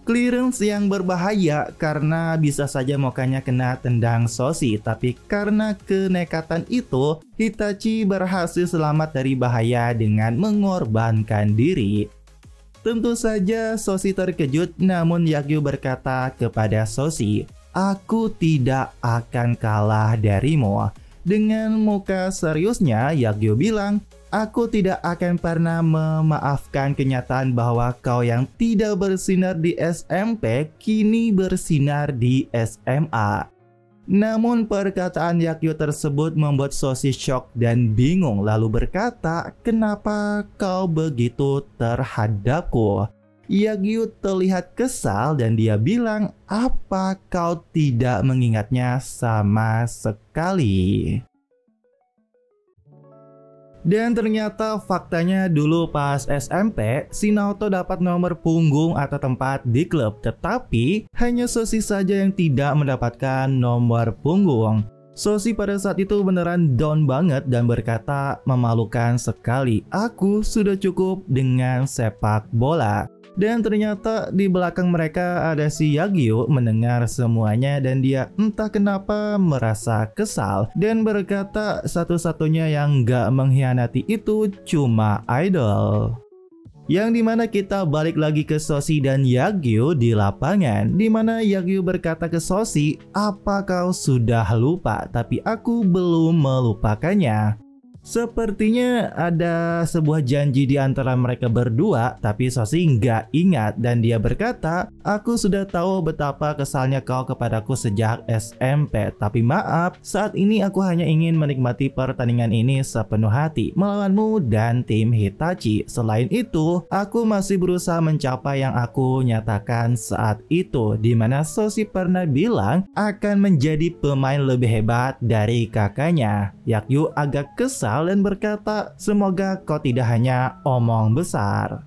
Clearance yang berbahaya karena bisa saja Mokanya kena tendang Soshi, tapi karena kenekatan itu, Hitachi berhasil selamat dari bahaya dengan mengorbankan diri. Tentu saja Soshi terkejut, namun Yakyu berkata kepada Soshi, "Aku tidak akan kalah darimu." Dengan muka seriusnya, Yakyu bilang, "Aku tidak akan pernah memaafkan kenyataan bahwa kau yang tidak bersinar di SMP kini bersinar di SMA." Namun perkataan Yakyu tersebut membuat Soshi shock dan bingung, lalu berkata, "Kenapa kau begitu terhadapku?" Yakyu terlihat kesal dan dia bilang, "Apa kau tidak mengingatnya sama sekali?" Dan ternyata faktanya dulu pas SMP, si Naoto dapat nomor punggung atau tempat di klub, tetapi hanya Soshi saja yang tidak mendapatkan nomor punggung. Soshi pada saat itu beneran down banget dan berkata, "Memalukan sekali, aku sudah cukup dengan sepak bola." Dan ternyata di belakang mereka ada si Yakyu mendengar semuanya dan dia entah kenapa merasa kesal dan berkata satu-satunya yang gak mengkhianati itu cuma idol. Yang dimana kita balik lagi ke Soshi dan Yakyu di lapangan, dimana Yakyu berkata ke Soshi, "Apa kau sudah lupa? Tapi aku belum melupakannya." Sepertinya ada sebuah janji di antara mereka berdua, tapi Soshi nggak ingat dan dia berkata, "Aku sudah tahu betapa kesalnya kau kepadaku sejak SMP, tapi maaf, saat ini aku hanya ingin menikmati pertandingan ini sepenuh hati melawanmu dan tim Hitachi. Selain itu, aku masih berusaha mencapai yang aku nyatakan saat itu, di mana Soshi pernah bilang akan menjadi pemain lebih hebat dari kakaknya." Yakyu agak kesal dan berkata, "Semoga kau tidak hanya omong besar."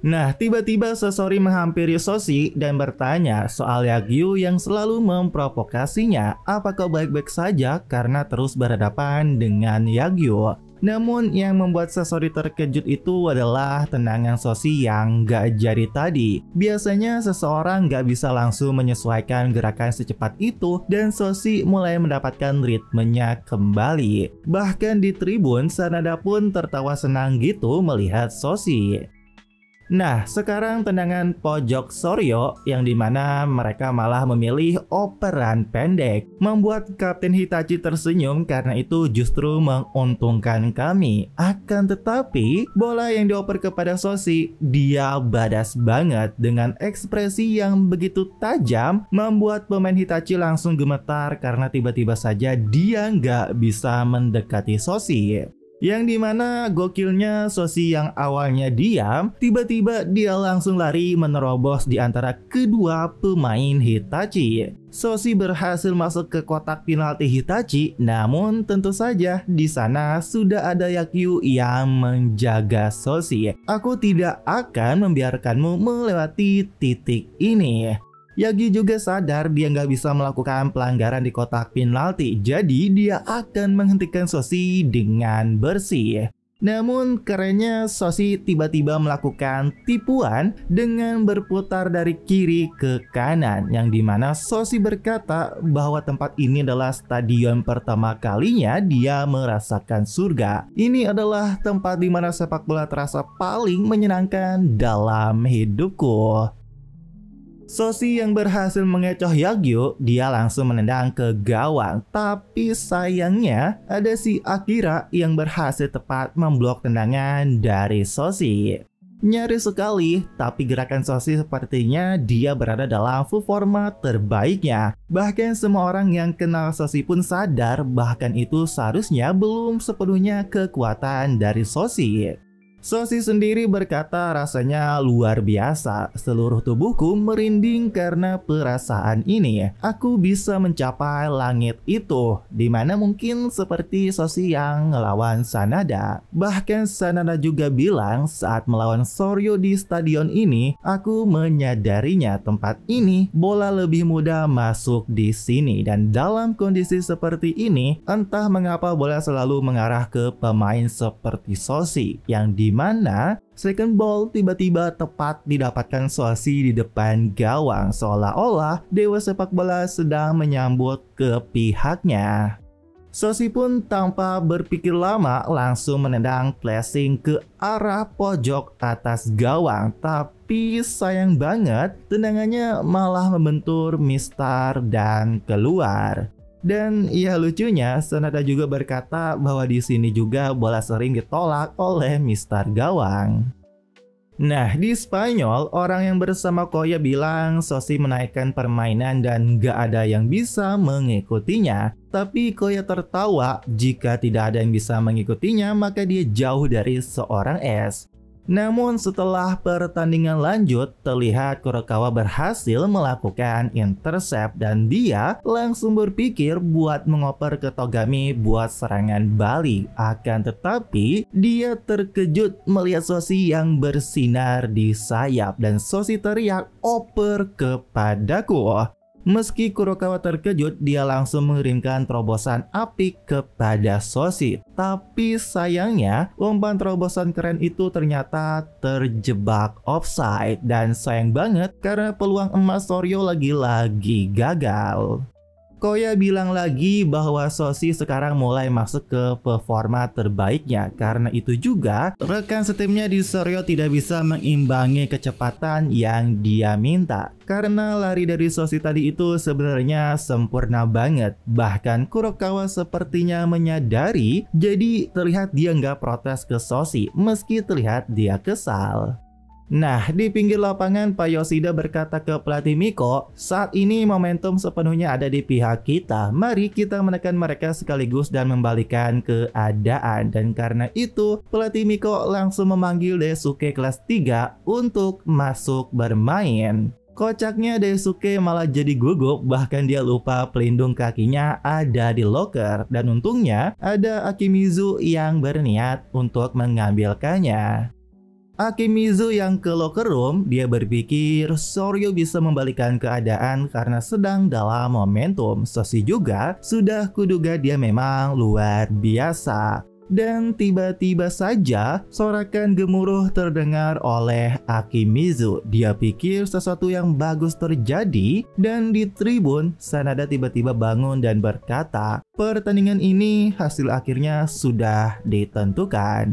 Nah, tiba-tiba Sasori menghampiri Soshi dan bertanya soal Yakyu yang selalu memprovokasinya. "Apa kau baik-baik saja?" karena terus berhadapan dengan Yakyu. Namun yang membuat Sasori terkejut itu adalah tendangan Soshi yang gak jadi tadi. Biasanya seseorang gak bisa langsung menyesuaikan gerakan secepat itu dan Soshi mulai mendapatkan ritmenya kembali. Bahkan di tribun Sanada pun tertawa senang gitu melihat Soshi. Nah, sekarang tendangan pojok Soryo yang dimana mereka malah memilih operan pendek membuat Kapten Hitachi tersenyum karena itu justru menguntungkan kami. Akan tetapi bola yang dioper kepada Soshi, dia badas banget dengan ekspresi yang begitu tajam membuat pemain Hitachi langsung gemetar karena tiba-tiba saja dia nggak bisa mendekati Soshi. Yang dimana gokilnya Soshi yang awalnya diam, tiba-tiba dia langsung lari menerobos di antara kedua pemain Hitachi. Soshi berhasil masuk ke kotak penalti Hitachi, namun tentu saja di sana sudah ada Yakyu yang menjaga Soshi. "Aku tidak akan membiarkanmu melewati titik ini." Yagi juga sadar dia nggak bisa melakukan pelanggaran di kotak penalti, jadi dia akan menghentikan Soshi dengan bersih. Namun kerennya Soshi tiba-tiba melakukan tipuan dengan berputar dari kiri ke kanan, yang dimana Soshi berkata bahwa tempat ini adalah stadion pertama kalinya dia merasakan surga. Ini adalah tempat dimana sepak bola terasa paling menyenangkan dalam hidupku. Soshi yang berhasil mengecoh Yakyu, dia langsung menendang ke gawang. Tapi sayangnya ada si Akira yang berhasil tepat memblok tendangan dari Soshi. Nyaris sekali, tapi gerakan Soshi sepertinya dia berada dalam full forma terbaiknya. Bahkan semua orang yang kenal Soshi pun sadar bahkan itu seharusnya belum sepenuhnya kekuatan dari Soshi. Soshi sendiri berkata rasanya luar biasa, seluruh tubuhku merinding karena perasaan ini. Aku bisa mencapai langit itu, dimana mungkin seperti Soshi yang ngelawan Sanada. Bahkan Sanada juga bilang saat melawan Soryo di stadion ini, aku menyadarinya tempat ini bola lebih mudah masuk di sini. Dan dalam kondisi seperti ini, entah mengapa bola selalu mengarah ke pemain seperti Soshi, yang di dimana second ball tiba-tiba tepat didapatkan Sosi di depan gawang, seolah-olah dewa sepak bola sedang menyambut ke pihaknya. Sosi pun tanpa berpikir lama langsung menendang flashing ke arah pojok atas gawang, tapi sayang banget tendangannya malah membentur Mistar dan keluar. Dan ya lucunya, Sanada juga berkata bahwa di sini juga bola sering ditolak oleh Mistar gawang. Nah, di Spanyol, orang yang bersama Koya bilang Sosi menaikkan permainan dan gak ada yang bisa mengikutinya. Tapi Koya tertawa, jika tidak ada yang bisa mengikutinya maka dia jauh dari seorang es. Namun setelah pertandingan lanjut, terlihat Kurokawa berhasil melakukan intercept dan dia langsung berpikir buat mengoper ke Togami buat serangan balik. Akan tetapi, dia terkejut melihat Sosi yang bersinar di sayap dan Sosi teriak, "Oper kepadaku." Meski Kurokawa terkejut, dia langsung mengirimkan terobosan apik kepada Sosi. Tapi sayangnya, umpan terobosan keren itu ternyata terjebak offside. Dan sayang banget karena peluang emas Soryo lagi-lagi gagal. Koya bilang lagi bahwa Sosi sekarang mulai masuk ke performa terbaiknya. Karena itu juga rekan setimnya di Soryo tidak bisa mengimbangi kecepatan yang dia minta. Karena lari dari Sosi tadi itu sebenarnya sempurna banget. Bahkan Kurokawa sepertinya menyadari, jadi terlihat dia nggak protes ke Sosi meski terlihat dia kesal. Nah, di pinggir lapangan Pak Yoshida berkata ke pelatih Miko, "Saat ini momentum sepenuhnya ada di pihak kita. Mari kita menekan mereka sekaligus dan membalikan keadaan." Dan karena itu, pelatih Miko langsung memanggil Daisuke kelas 3 untuk masuk bermain. Kocaknya Daisuke malah jadi gugup, bahkan dia lupa pelindung kakinya ada di loker. Dan untungnya ada Akimizu yang berniat untuk mengambilkannya. Akimizu yang ke locker room, dia berpikir Soryo bisa membalikan keadaan karena sedang dalam momentum. Sosi juga sudah kuduga dia memang luar biasa. Dan tiba-tiba saja sorakan gemuruh terdengar oleh Akimizu. Dia pikir sesuatu yang bagus terjadi dan di tribun Sanada tiba-tiba bangun dan berkata, "Pertandingan ini hasil akhirnya sudah ditentukan."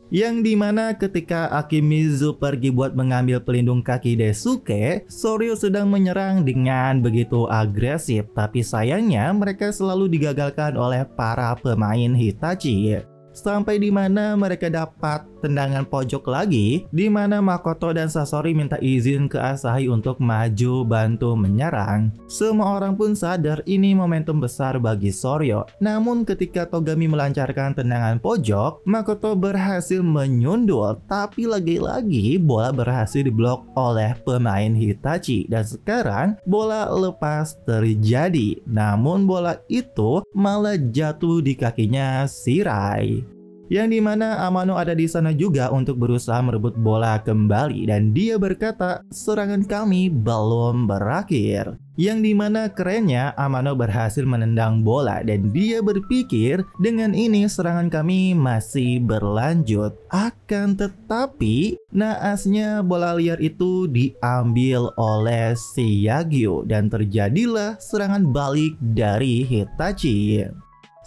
Yang dimana ketika Akimizu pergi buat mengambil pelindung kaki Daisuke, Soryo sedang menyerang dengan begitu agresif. Tapi sayangnya mereka selalu digagalkan oleh para pemain Hitachi. Sampai dimana mereka dapat tendangan pojok lagi, dimana Makoto dan Sasori minta izin ke Asahi untuk maju bantu menyerang. Semua orang pun sadar ini momentum besar bagi Soryo. Namun ketika Togami melancarkan tendangan pojok, Makoto berhasil menyundul. Tapi lagi-lagi bola berhasil diblok oleh pemain Hitachi. Dan sekarang bola lepas terjadi. Namun bola itu malah jatuh di kakinya Shirai. Yang dimana Amano ada di sana juga untuk berusaha merebut bola kembali dan dia berkata, "Serangan kami belum berakhir." Yang dimana kerennya Amano berhasil menendang bola dan dia berpikir dengan ini serangan kami masih berlanjut. Akan tetapi naasnya bola liar itu diambil oleh si Yagyu dan terjadilah serangan balik dari Hitachi.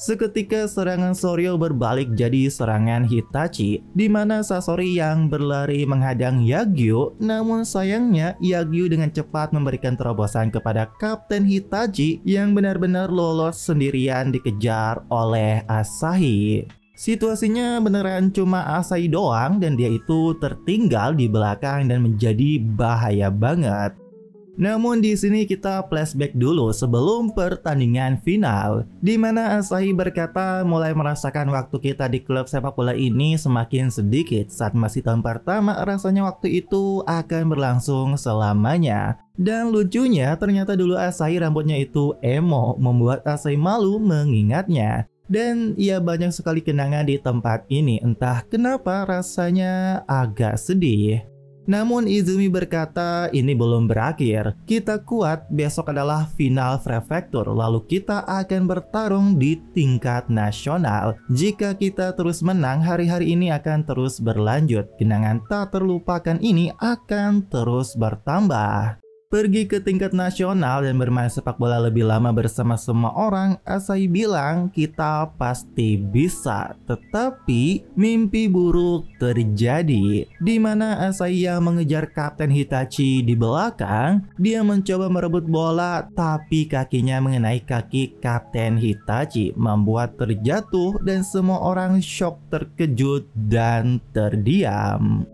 Seketika serangan Soryo berbalik jadi serangan Hitachi, di mana Sasori yang berlari menghadang Yagyu. Namun sayangnya Yagyu dengan cepat memberikan terobosan kepada Kapten Hitachi yang benar-benar lolos sendirian dikejar oleh Asahi. Situasinya beneran cuma Asahi doang dan dia itu tertinggal di belakang dan menjadi bahaya banget. Namun di sini kita flashback dulu sebelum pertandingan final, di mana Asahi berkata mulai merasakan waktu kita di klub sepak bola ini semakin sedikit. Saat masih tahun pertama rasanya waktu itu akan berlangsung selamanya. Dan lucunya ternyata dulu Asahi rambutnya itu emo, membuat Asahi malu mengingatnya. Dan ia banyak sekali kenangan di tempat ini, entah kenapa rasanya agak sedih. Namun Izumi berkata ini belum berakhir. Kita kuat, besok adalah final prefektur, lalu kita akan bertarung di tingkat nasional. Jika kita terus menang, hari-hari ini akan terus berlanjut. Kenangan tak terlupakan ini akan terus bertambah. Pergi ke tingkat nasional dan bermain sepak bola lebih lama bersama semua orang, Asahi bilang kita pasti bisa. Tetapi mimpi buruk terjadi, di mana Asahi yang mengejar Kapten Hitachi di belakang. Dia mencoba merebut bola, tapi kakinya mengenai kaki Kapten Hitachi, membuat terjatuh dan semua orang shock, terkejut, dan terdiam.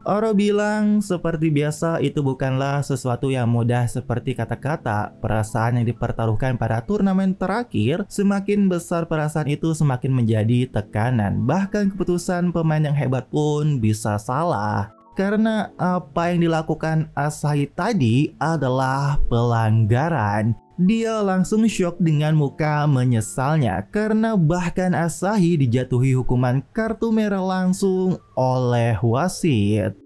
Oro bilang seperti biasa itu bukanlah sesuatu yang mudah seperti kata-kata. Perasaan yang dipertaruhkan pada turnamen terakhir, semakin besar perasaan itu semakin menjadi tekanan. Bahkan keputusan pemain yang hebat pun bisa salah. Karena apa yang dilakukan Asahi tadi adalah pelanggaran. Dia langsung syok dengan muka menyesalnya karena bahkan Asahi dijatuhi hukuman kartu merah langsung oleh wasit.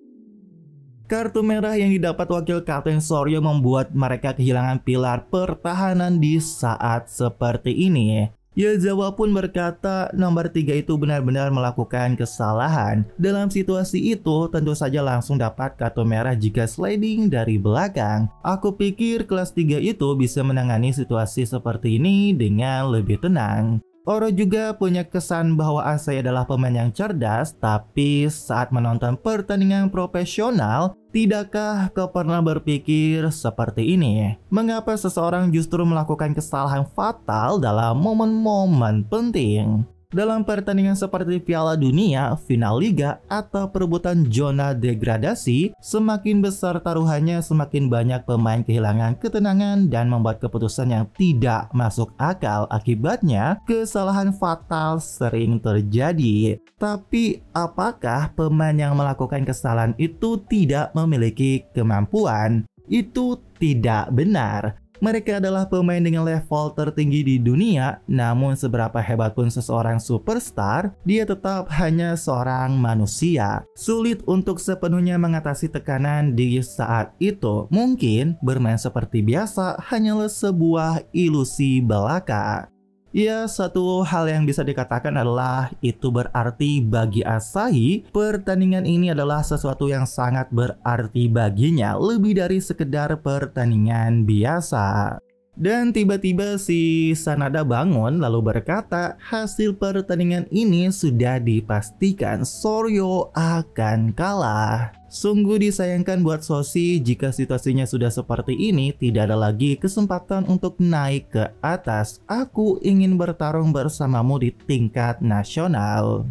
Kartu merah yang didapat wakil Kapten Soryo membuat mereka kehilangan pilar pertahanan di saat seperti ini. Yazawa pun berkata nomor 3 itu benar-benar melakukan kesalahan. Dalam situasi itu tentu saja langsung dapat kartu merah jika sliding dari belakang. Aku pikir kelas 3 itu bisa menangani situasi seperti ini dengan lebih tenang. Oro juga punya kesan bahwa Asahi adalah pemain yang cerdas, tapi saat menonton pertandingan profesional, tidakkah kau pernah berpikir seperti ini? Mengapa seseorang justru melakukan kesalahan fatal dalam momen-momen penting? Dalam pertandingan seperti Piala Dunia, final liga, atau perebutan zona degradasi, semakin besar taruhannya semakin banyak pemain kehilangan ketenangan dan membuat keputusan yang tidak masuk akal. Akibatnya, kesalahan fatal sering terjadi. Tapi, apakah pemain yang melakukan kesalahan itu tidak memiliki kemampuan? Itu tidak benar. Mereka adalah pemain dengan level tertinggi di dunia, namun seberapa hebat pun seseorang superstar, dia tetap hanya seorang manusia. Sulit untuk sepenuhnya mengatasi tekanan di saat itu. Mungkin bermain seperti biasa hanyalah sebuah ilusi belaka. Ya, satu hal yang bisa dikatakan adalah itu berarti bagi Asahi, pertandingan ini adalah sesuatu yang sangat berarti baginya, lebih dari sekedar pertandingan biasa. Dan tiba-tiba si Sanada bangun lalu berkata hasil pertandingan ini sudah dipastikan Soryo akan kalah. Sungguh disayangkan buat Soshi jika situasinya sudah seperti ini, tidak ada lagi kesempatan untuk naik ke atas. Aku ingin bertarung bersamamu di tingkat nasional.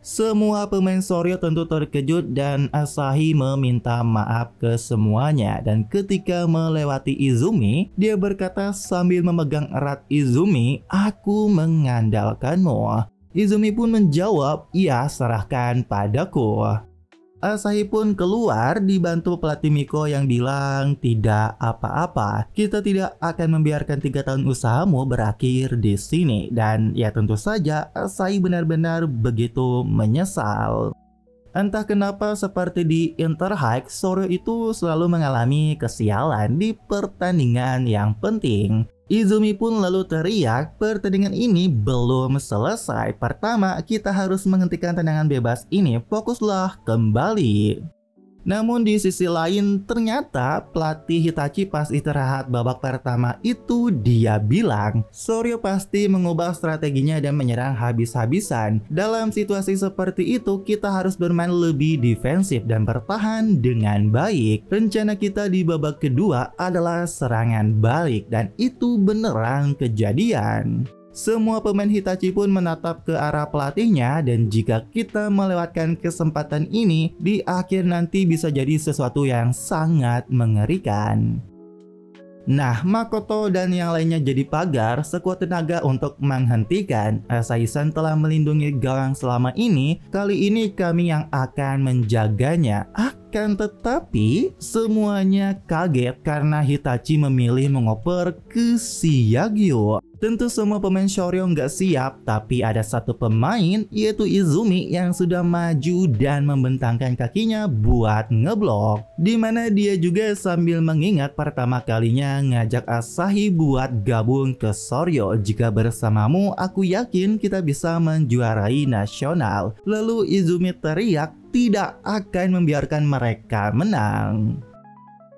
Semua pemain Soryo tentu terkejut dan Asahi meminta maaf ke semuanya. Dan ketika melewati Izumi, dia berkata sambil memegang erat Izumi, "Aku mengandalkanmu." Izumi pun menjawab, "Ya, serahkan padaku." Asahi pun keluar dibantu pelatih Miko yang bilang, "Tidak apa-apa, kita tidak akan membiarkan 3 tahun usahamu berakhir di sini." Dan ya tentu saja Asahi benar-benar begitu menyesal. Entah kenapa seperti di Interhike, Soryo itu selalu mengalami kesialan di pertandingan yang penting. Izumi pun lalu teriak, "Pertandingan ini belum selesai. Pertama, kita harus menghentikan tendangan bebas ini. Fokuslah kembali." Namun di sisi lain, ternyata pelatih Hitachi pas istirahat babak pertama itu dia bilang Soryo pasti mengubah strateginya dan menyerang habis-habisan. Dalam situasi seperti itu, kita harus bermain lebih defensif dan bertahan dengan baik. Rencana kita di babak kedua adalah serangan balik dan itu beneran kejadian. Semua pemain Hitachi pun menatap ke arah pelatihnya dan jika kita melewatkan kesempatan ini, di akhir nanti bisa jadi sesuatu yang sangat mengerikan. Nah, Makoto dan yang lainnya jadi pagar sekuat tenaga untuk menghentikan. Asahi-san telah melindungi gawang selama ini, kali ini kami yang akan menjaganya. Akan tetapi semuanya kaget karena Hitachi memilih mengoper ke si Yagyu. Tentu semua pemain Shoryo nggak siap, tapi ada satu pemain yaitu Izumi yang sudah maju dan membentangkan kakinya buat ngeblok. Dimana dia juga sambil mengingat pertama kalinya ngajak Asahi buat gabung ke Shoryo. Jika bersamamu aku yakin kita bisa menjuarai nasional. Lalu Izumi teriak tidak akan membiarkan mereka menang.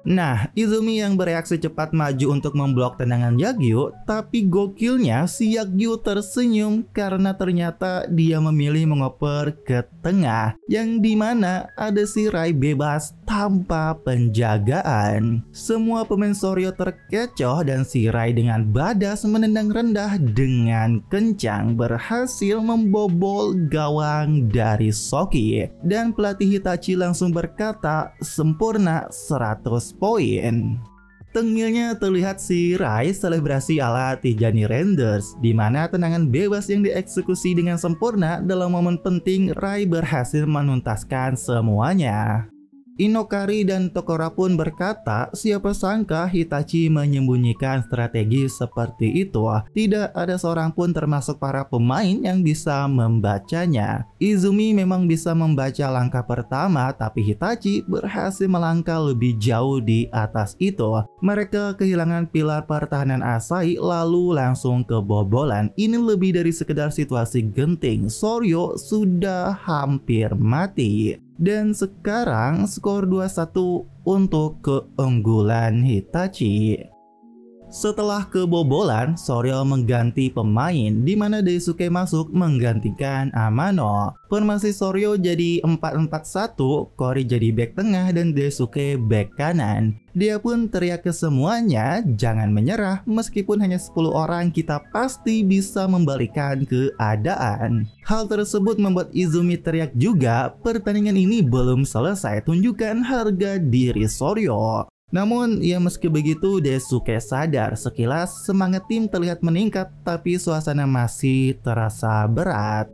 Nah, Izumi yang bereaksi cepat maju untuk memblok tendangan Yagyu, tapi gokilnya si Yagyu tersenyum karena ternyata dia memilih mengoper ke tengah, yang dimana ada si Rai bebas tanpa penjagaan. Semua pemain Shoryo terkecoh dan si Rai dengan badas menendang rendah dengan kencang berhasil membobol gawang dari Soki. Dan pelatih Hitachi langsung berkata sempurna 100 poin. Tengilnya terlihat si Rai selebrasi ala Tijani Renders, di mana tendangan bebas yang dieksekusi dengan sempurna dalam momen penting Rai berhasil menuntaskan semuanya. Inokari dan Tokora pun berkata, siapa sangka Hitachi menyembunyikan strategi seperti itu. Tidak ada seorang pun termasuk para pemain yang bisa membacanya. Izumi memang bisa membaca langkah pertama, tapi Hitachi berhasil melangkah lebih jauh di atas itu. Mereka kehilangan pilar pertahanan Asahi lalu langsung kebobolan. Ini lebih dari sekedar situasi genting. Shoryo sudah hampir mati. Dan sekarang skor 2-1 untuk keunggulan Hitachi. Setelah kebobolan, Shoryo mengganti pemain di mana Daisuke masuk menggantikan Amano. Formasi Shoryo jadi 4-4-1, Kori jadi bek tengah dan Daisuke bek kanan. Dia pun teriak ke semuanya, jangan menyerah, meskipun hanya 10 orang kita pasti bisa membalikan keadaan. Hal tersebut membuat Izumi teriak juga, pertandingan ini belum selesai, tunjukkan harga diri Shoryo. Namun, ya meski begitu Daisuke sadar sekilas semangat tim terlihat meningkat tapi suasana masih terasa berat.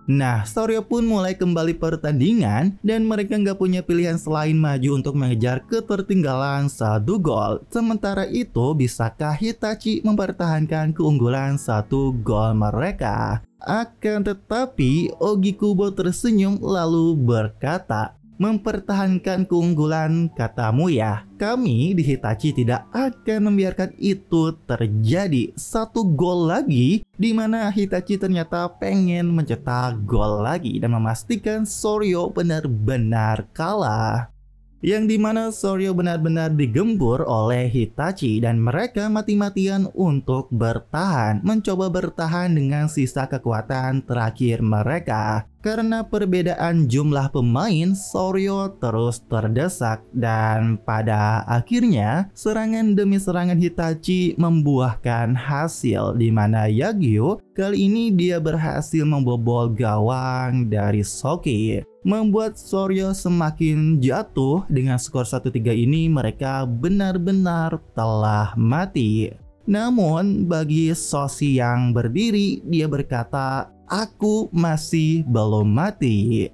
Nah, Shoryo pun mulai kembali pertandingan dan mereka nggak punya pilihan selain maju untuk mengejar ketertinggalan 1 gol. Sementara itu, bisakah Hitachi mempertahankan keunggulan 1 gol mereka? Akan tetapi, Ogi Kubo tersenyum lalu berkata, mempertahankan keunggulan katamu ya, kami di Hitachi tidak akan membiarkan itu terjadi. 1 gol lagi, dimana Hitachi ternyata pengen mencetak gol lagi dan memastikan Shoryo benar-benar kalah. Yang dimana Shoryo benar-benar digempur oleh Hitachi dan mereka mati-matian untuk bertahan, mencoba bertahan dengan sisa kekuatan terakhir mereka. Karena perbedaan jumlah pemain, Shoryo terus terdesak dan pada akhirnya serangan demi serangan Hitachi membuahkan hasil, di mana Yagyu kali ini dia berhasil membobol gawang dari Soki, membuat Shoryo semakin jatuh. Dengan skor 1-3 ini mereka benar-benar telah mati. Namun bagi Soshi yang berdiri, dia berkata, aku masih belum mati.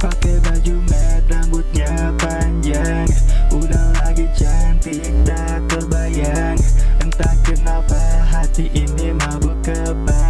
Pakai baju merah, rambutnya panjang, udah lagi cantik tak terbayang. Entah kenapa hati ini mabuk kebang.